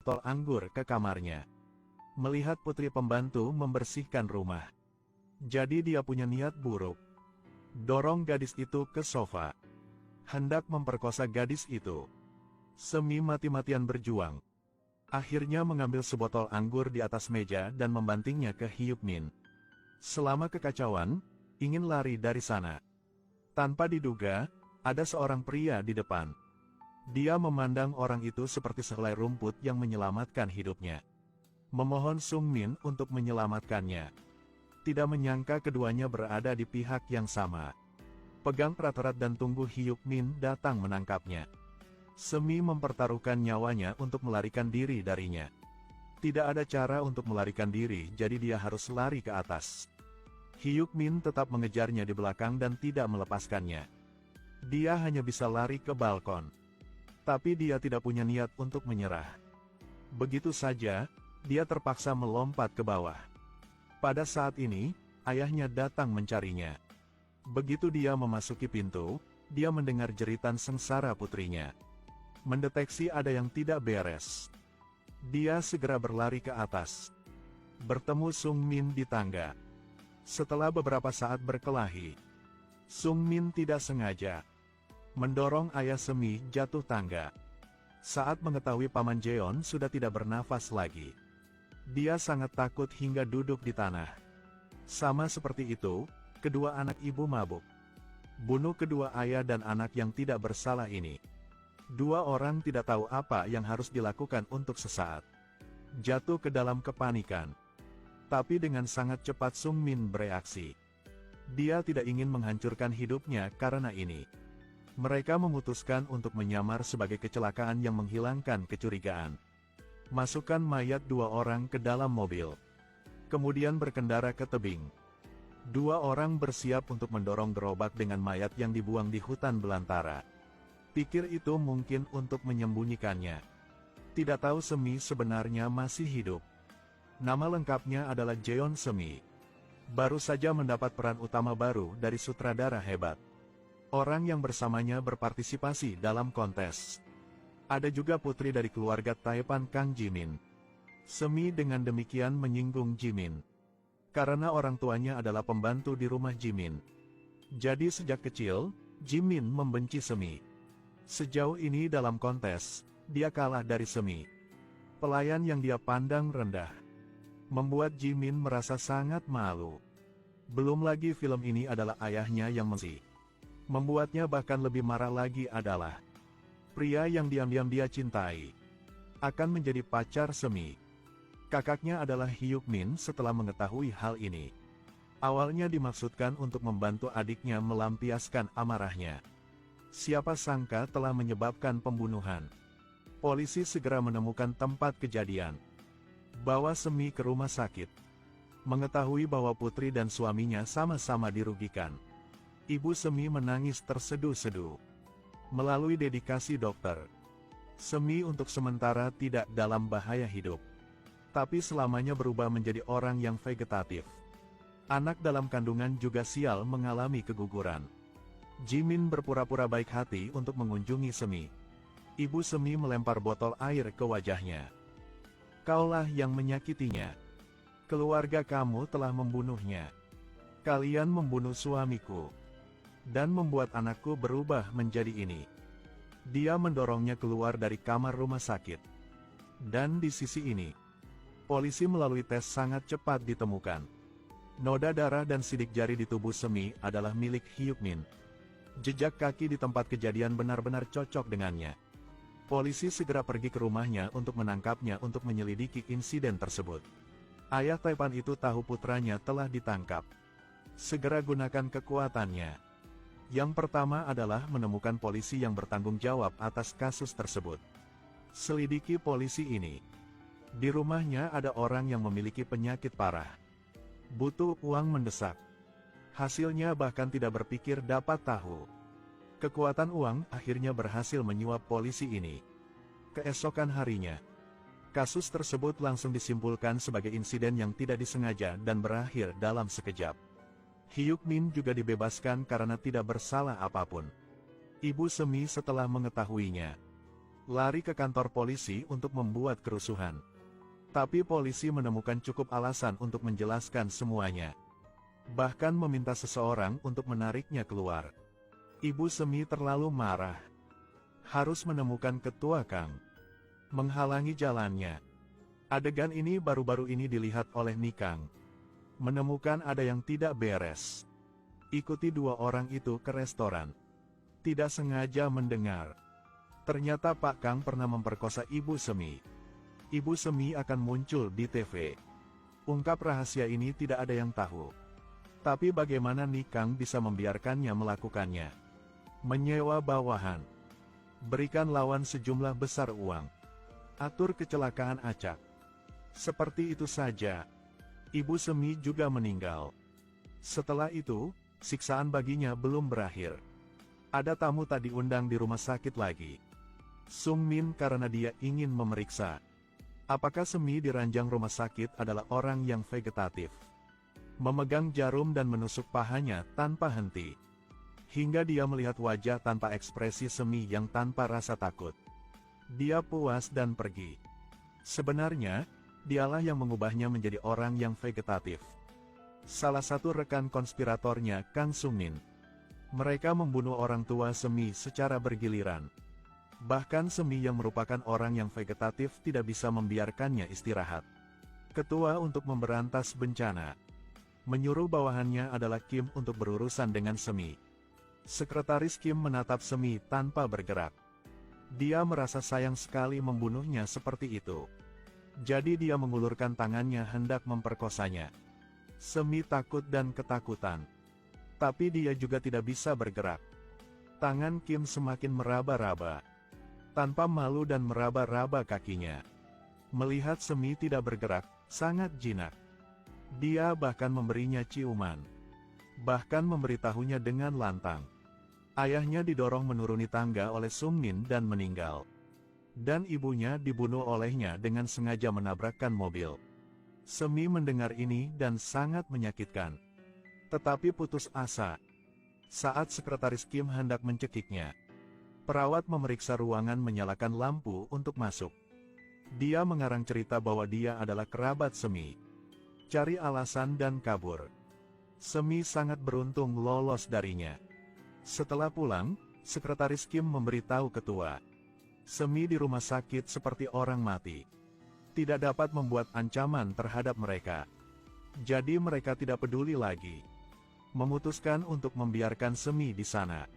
botol anggur ke kamarnya. Melihat putri pembantu membersihkan rumah. Jadi dia punya niat buruk. Dorong gadis itu ke sofa. Hendak memperkosa gadis itu. Semi mati-matian berjuang. Akhirnya mengambil sebotol anggur di atas meja dan membantingnya ke Hyuk Min. Selama kekacauan, ingin lari dari sana. Tanpa diduga, ada seorang pria di depan. Dia memandang orang itu seperti sehelai rumput yang menyelamatkan hidupnya. Memohon Sung Min untuk menyelamatkannya. Tidak menyangka keduanya berada di pihak yang sama. Pegang erat-erat dan tunggu Hyuk Min datang menangkapnya. Semi mempertaruhkan nyawanya untuk melarikan diri darinya. Tidak ada cara untuk melarikan diri, jadi dia harus lari ke atas. Hyuk Min tetap mengejarnya di belakang dan tidak melepaskannya. Dia hanya bisa lari ke balkon. Tapi dia tidak punya niat untuk menyerah. Begitu saja, dia terpaksa melompat ke bawah. Pada saat ini, ayahnya datang mencarinya. Begitu dia memasuki pintu, dia mendengar jeritan sengsara putrinya. Mendeteksi ada yang tidak beres. Dia segera berlari ke atas. Bertemu Sung Min di tangga. Setelah beberapa saat berkelahi, Sung Min tidak sengaja mendorong ayah Semi jatuh tangga. Saat mengetahui Paman Jeon sudah tidak bernafas lagi, dia sangat takut hingga duduk di tanah. Sama seperti itu, kedua anak ibu mabuk. Bunuh kedua ayah dan anak yang tidak bersalah ini. Dua orang tidak tahu apa yang harus dilakukan untuk sesaat. Jatuh ke dalam kepanikan. Tapi dengan sangat cepat Sung Min bereaksi. Dia tidak ingin menghancurkan hidupnya karena ini. Mereka memutuskan untuk menyamar sebagai kecelakaan yang menghilangkan kecurigaan. Masukkan mayat dua orang ke dalam mobil. Kemudian berkendara ke tebing. Dua orang bersiap untuk mendorong gerobak dengan mayat yang dibuang di hutan belantara. Pikir itu mungkin untuk menyembunyikannya. Tidak tahu Semi sebenarnya masih hidup. Nama lengkapnya adalah Jeon Semi. Baru saja mendapat peran utama baru dari sutradara hebat. Orang yang bersamanya berpartisipasi dalam kontes. Ada juga putri dari keluarga Taipan Kang Jimin. Semi dengan demikian menyinggung Jimin. Karena orang tuanya adalah pembantu di rumah Jimin. Jadi sejak kecil, Jimin membenci Semi. Sejauh ini dalam kontes, dia kalah dari Semi. Pelayan yang dia pandang rendah. Membuat Jimin merasa sangat malu. Belum lagi film ini adalah ayahnya yang mensi. Membuatnya bahkan lebih marah lagi adalah pria yang diam-diam dia cintai akan menjadi pacar Semi. Kakaknya adalah Hyuk Min setelah mengetahui hal ini. Awalnya dimaksudkan untuk membantu adiknya melampiaskan amarahnya. Siapa sangka telah menyebabkan pembunuhan. Polisi segera menemukan tempat kejadian. Bawa Semi ke rumah sakit. Mengetahui bahwa putri dan suaminya sama-sama dirugikan. Ibu Semi menangis terseduh-seduh. Melalui dedikasi dokter, Semi untuk sementara tidak dalam bahaya hidup. Tapi selamanya berubah menjadi orang yang vegetatif. Anak dalam kandungan juga sial mengalami keguguran. Jimin berpura-pura baik hati untuk mengunjungi Semi. Ibu Semi melempar botol air ke wajahnya. Kaulah yang menyakitinya. Keluarga kamu telah membunuhnya. Kalian membunuh suamiku. Dan membuat anakku berubah menjadi ini. Dia mendorongnya keluar dari kamar rumah sakit. Dan di sisi ini, polisi melalui tes sangat cepat ditemukan. Noda darah dan sidik jari di tubuh Semi adalah milik Hyuk Min. Jejak kaki di tempat kejadian benar-benar cocok dengannya. Polisi segera pergi ke rumahnya untuk menangkapnya untuk menyelidiki insiden tersebut. Ayah Taipan itu tahu putranya telah ditangkap. Segera gunakan kekuatannya. Yang pertama adalah menemukan polisi yang bertanggung jawab atas kasus tersebut. Selidiki polisi ini. Di rumahnya ada orang yang memiliki penyakit parah. Butuh uang mendesak. Hasilnya bahkan tidak berpikir dapat tahu. Kekuatan uang akhirnya berhasil menyuap polisi ini. Keesokan harinya, kasus tersebut langsung disimpulkan sebagai insiden yang tidak disengaja dan berakhir dalam sekejap. Hyuk Min juga dibebaskan karena tidak bersalah apapun. Ibu Semi setelah mengetahuinya, lari ke kantor polisi untuk membuat kerusuhan. Tapi polisi menemukan cukup alasan untuk menjelaskan semuanya. Bahkan meminta seseorang untuk menariknya keluar. Ibu Semi terlalu marah. Harus menemukan ketua Kang. Menghalangi jalannya. Adegan ini baru-baru ini dilihat oleh Nikang. Menemukan ada yang tidak beres. Ikuti dua orang itu ke restoran. Tidak sengaja mendengar. Ternyata Pak Kang pernah memperkosa Ibu Semi. Ibu Semi akan muncul di TV. Ungkap rahasia ini tidak ada yang tahu. Tapi bagaimana Nikang bisa membiarkannya melakukannya? Menyewa bawahan. Berikan lawan sejumlah besar uang. Atur kecelakaan acak. Seperti itu saja. Ibu Semi juga meninggal. Setelah itu, siksaan baginya belum berakhir. Ada tamu tak diundang di rumah sakit lagi. Sung Min karena dia ingin memeriksa apakah Semi di ranjang rumah sakit adalah orang yang vegetatif. Memegang jarum dan menusuk pahanya tanpa henti. Hingga dia melihat wajah tanpa ekspresi Semi yang tanpa rasa takut. Dia puas dan pergi. Sebenarnya, dialah yang mengubahnya menjadi orang yang vegetatif. Salah satu rekan konspiratornya Kang Sung Min. Mereka membunuh orang tua Semi secara bergiliran. Bahkan Semi yang merupakan orang yang vegetatif tidak bisa membiarkannya istirahat. Ketua untuk memberantas bencana menyuruh bawahannya adalah Kim untuk berurusan dengan Semi. Sekretaris Kim menatap Semi tanpa bergerak. Dia merasa sayang sekali membunuhnya seperti itu. Jadi dia mengulurkan tangannya hendak memperkosanya. Semi takut dan ketakutan. Tapi dia juga tidak bisa bergerak. Tangan Kim semakin meraba-raba. Tanpa malu dan meraba-raba kakinya. Melihat Semi tidak bergerak, sangat jinak. Dia bahkan memberinya ciuman. Bahkan memberitahunya dengan lantang. Ayahnya didorong menuruni tangga oleh Sung Min dan meninggal. Dan ibunya dibunuh olehnya dengan sengaja menabrakkan mobil. Semi mendengar ini dan sangat menyakitkan. Tetapi putus asa. Saat sekretaris Kim hendak mencekiknya, perawat memeriksa ruangan menyalakan lampu untuk masuk. Dia mengarang cerita bahwa dia adalah kerabat Semi. Cari alasan dan kabur. Semi sangat beruntung lolos darinya. Setelah pulang, sekretaris Kim memberitahu ketua. Semi di rumah sakit seperti orang mati. Tidak dapat membuat ancaman terhadap mereka. Jadi mereka tidak peduli lagi. Memutuskan untuk membiarkan Semi di sana.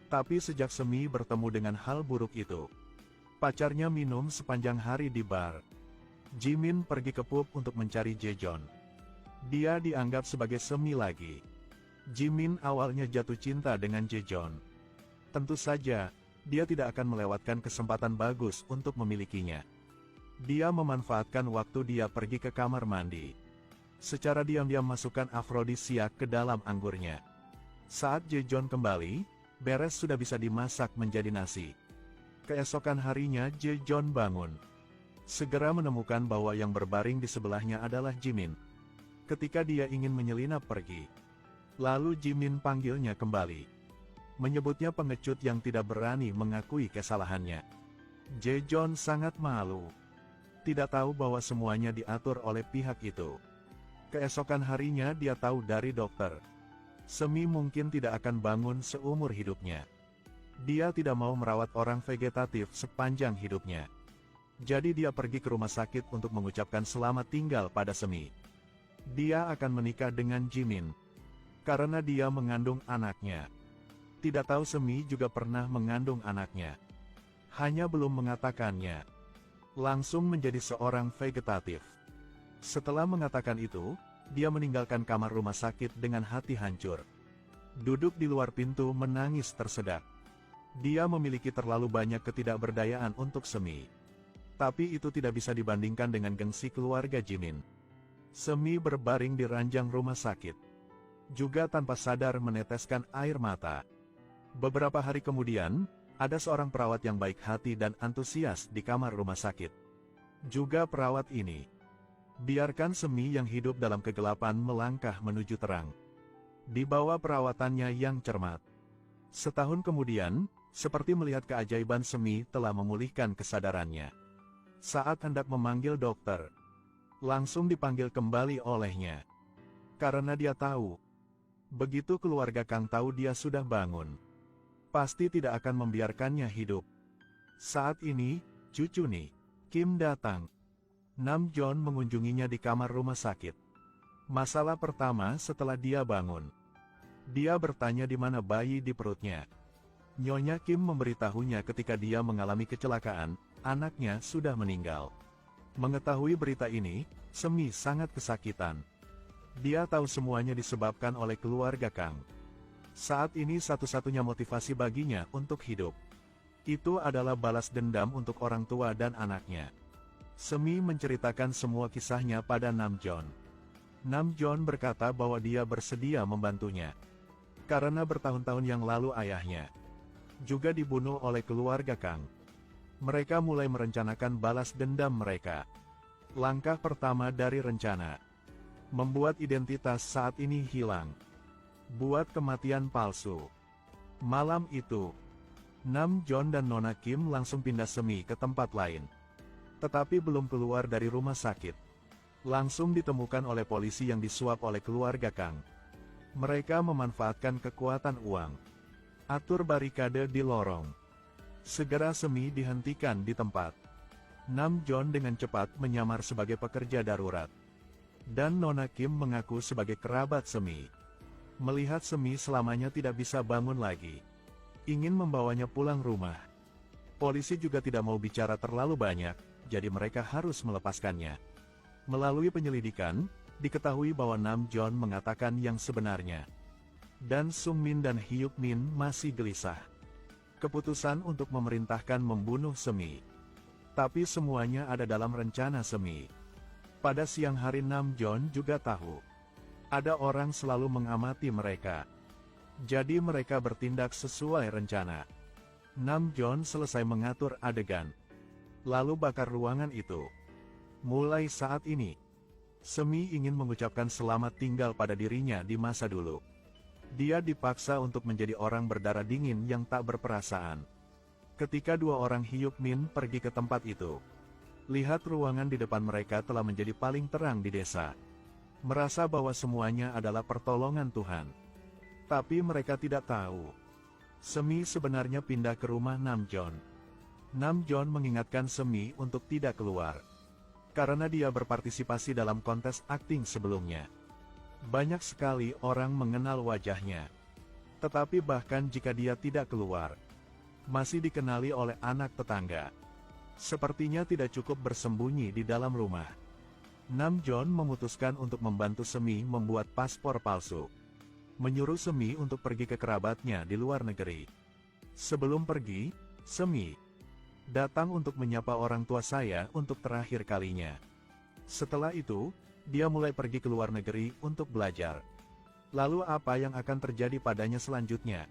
Tapi sejak Semi bertemu dengan hal buruk itu, pacarnya minum sepanjang hari di bar. Jimin pergi ke pub untuk mencari Jejon. Dia dianggap sebagai Semi lagi. Jimin awalnya jatuh cinta dengan Jejon. Tentu saja, dia tidak akan melewatkan kesempatan bagus untuk memilikinya. Dia memanfaatkan waktu dia pergi ke kamar mandi. Secara diam-diam masukkan afrodisiak ke dalam anggurnya. Saat Jejon kembali, beres sudah bisa dimasak menjadi nasi. Keesokan harinya Jejon bangun. Segera menemukan bahwa yang berbaring di sebelahnya adalah Jimin. Ketika dia ingin menyelinap pergi, lalu Jimin panggilnya kembali. Menyebutnya pengecut yang tidak berani mengakui kesalahannya. Jejon sangat malu. Tidak tahu bahwa semuanya diatur oleh pihak itu. Keesokan harinya dia tahu dari dokter. Semi mungkin tidak akan bangun seumur hidupnya. Dia tidak mau merawat orang vegetatif sepanjang hidupnya. Jadi dia pergi ke rumah sakit untuk mengucapkan selamat tinggal pada Semi. Dia akan menikah dengan Jimin. Karena dia mengandung anaknya. Tidak tahu Semi juga pernah mengandung anaknya. Hanya belum mengatakannya. Langsung menjadi seorang vegetatif. Setelah mengatakan itu, dia meninggalkan kamar rumah sakit dengan hati hancur. Duduk di luar pintu menangis tersedak. Dia memiliki terlalu banyak ketidakberdayaan untuk Semi. Tapi itu tidak bisa dibandingkan dengan gengsi keluarga Jimin. Semi berbaring di ranjang rumah sakit. Juga tanpa sadar meneteskan air mata. Beberapa hari kemudian, ada seorang perawat yang baik hati dan antusias di kamar rumah sakit. Juga perawat ini. Biarkan Semi yang hidup dalam kegelapan melangkah menuju terang. Di bawah perawatannya yang cermat. Setahun kemudian, Seperti melihat keajaiban, Semi telah memulihkan kesadarannya. Saat hendak memanggil dokter, langsung dipanggil kembali olehnya. Karena dia tahu, begitu keluarga Kang tahu dia sudah bangun, pasti tidak akan membiarkannya hidup. Saat ini, cucu Ni, Kim datang. Nam Jon mengunjunginya di kamar rumah sakit. Masalah pertama setelah dia bangun, dia bertanya di mana bayi di perutnya. Nyonya Kim memberitahunya ketika dia mengalami kecelakaan, anaknya sudah meninggal. Mengetahui berita ini, Semi sangat kesakitan. Dia tahu semuanya disebabkan oleh keluarga Kang. Saat ini satu-satunya motivasi baginya untuk hidup, itu adalah balas dendam untuk orang tua dan anaknya. Semi menceritakan semua kisahnya pada Nam Jon. Nam Jon berkata bahwa dia bersedia membantunya. Karena bertahun-tahun yang lalu ayahnya juga dibunuh oleh keluarga Kang. Mereka mulai merencanakan balas dendam mereka. Langkah pertama dari rencana, membuat identitas saat ini hilang. Buat kematian palsu. Malam itu, Nam Jon dan Nona Kim langsung pindah Semi ke tempat lain. Tetapi belum keluar dari rumah sakit, langsung ditemukan oleh polisi yang disuap oleh keluarga Kang. Mereka memanfaatkan kekuatan uang, atur barikade di lorong. Segera Semi dihentikan di tempat. Nam Jon dengan cepat menyamar sebagai pekerja darurat, dan Nona Kim mengaku sebagai kerabat Semi. Melihat Semi selamanya tidak bisa bangun lagi, ingin membawanya pulang rumah. Polisi juga tidak mau bicara terlalu banyak, jadi mereka harus melepaskannya. Melalui penyelidikan, diketahui bahwa Nam Jon mengatakan yang sebenarnya. Dan Sung Min dan Hyuk Min masih gelisah. Keputusan untuk memerintahkan membunuh Semi. Tapi semuanya ada dalam rencana Semi. Pada siang hari Nam Jon juga tahu, ada orang selalu mengamati mereka. Jadi mereka bertindak sesuai rencana. Nam Jon selesai mengatur adegan, lalu bakar ruangan itu. Mulai saat ini, Semi ingin mengucapkan selamat tinggal pada dirinya di masa dulu. Dia dipaksa untuk menjadi orang berdarah dingin yang tak berperasaan. Ketika dua orang Hyuk Min pergi ke tempat itu, lihat ruangan di depan mereka telah menjadi paling terang di desa. Merasa bahwa semuanya adalah pertolongan Tuhan. Tapi mereka tidak tahu, Semi sebenarnya pindah ke rumah Nam Jon. Nam Jon mengingatkan Semi untuk tidak keluar, karena dia berpartisipasi dalam kontes akting sebelumnya. Banyak sekali orang mengenal wajahnya. Tetapi bahkan jika dia tidak keluar, masih dikenali oleh anak tetangga. Sepertinya tidak cukup bersembunyi di dalam rumah. Nam Jon memutuskan untuk membantu Semi membuat paspor palsu. Menyuruh Semi untuk pergi ke kerabatnya di luar negeri. Sebelum pergi, Semi datang untuk menyapa orang tua saya untuk terakhir kalinya. Setelah itu, dia mulai pergi ke luar negeri untuk belajar. Lalu apa yang akan terjadi padanya selanjutnya?